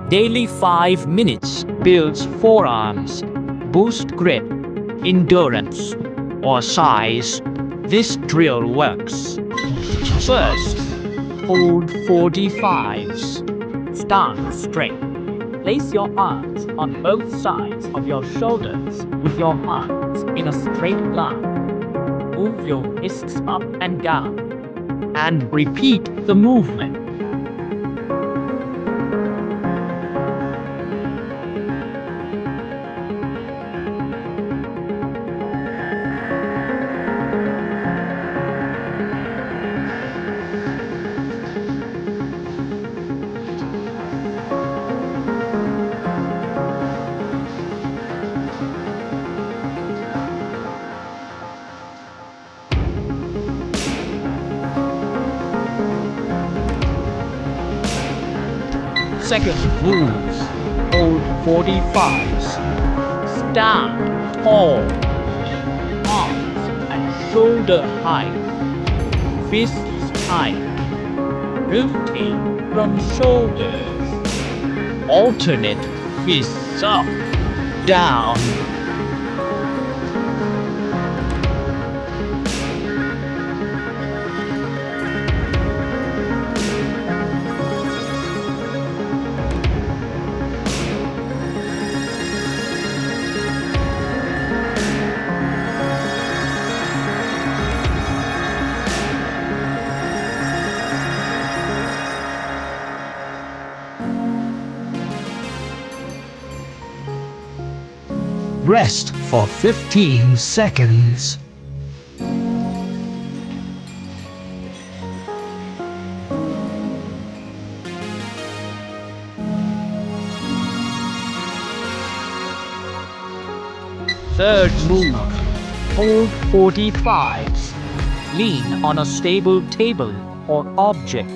Daily 5 minutes builds forearms, boost grip, endurance, or size. This drill works. First, hold 45s. Stand straight. Place your arms on both sides of your shoulders with your hands in a straight line. Move your wrists up and down and repeat the movement. Second move, hold 45s. Stand tall, arms at shoulder height, fists tight, rotate from shoulders. Alternate fists up, down. Rest for 15 seconds. Third move, hold 45s. Lean on a stable table or object.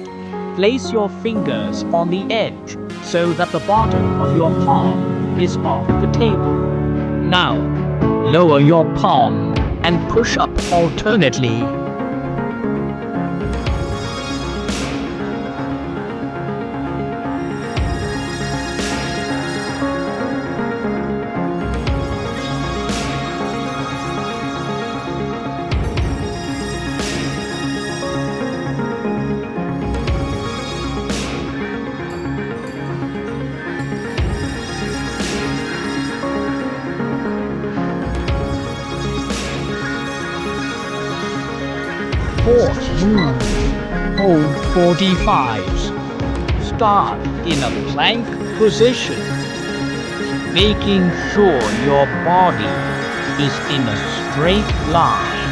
Place your fingers on the edge so that the bottom of your palm is off the table. Now, lower your palm and push up alternately. Fourth move, hold 45s. Start in a plank position, making sure your body is in a straight line.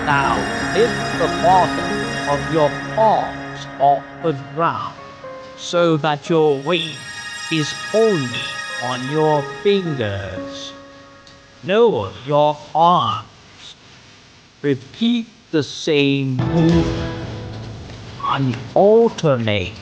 Now lift the bottom of your palms off the ground so that your weight is only on your fingers. Lower your arms. Repeat the same movement and alternate.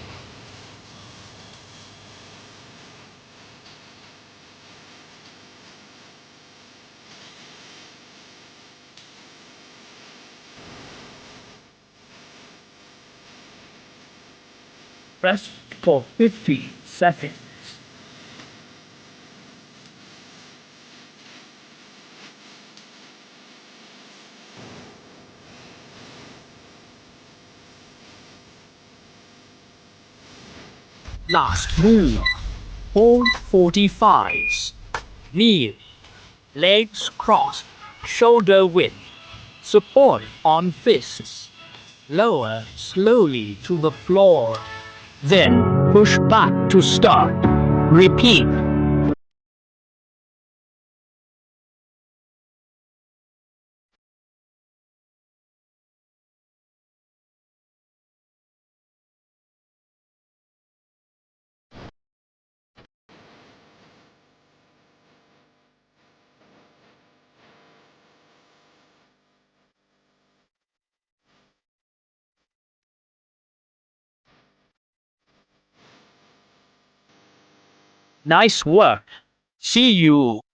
Rest for 50 seconds. Last move, hold 45s. Kneel, legs crossed, shoulder width. Support on fists. Lower slowly to the floor. Then push back to start. Repeat. Nice work. See you.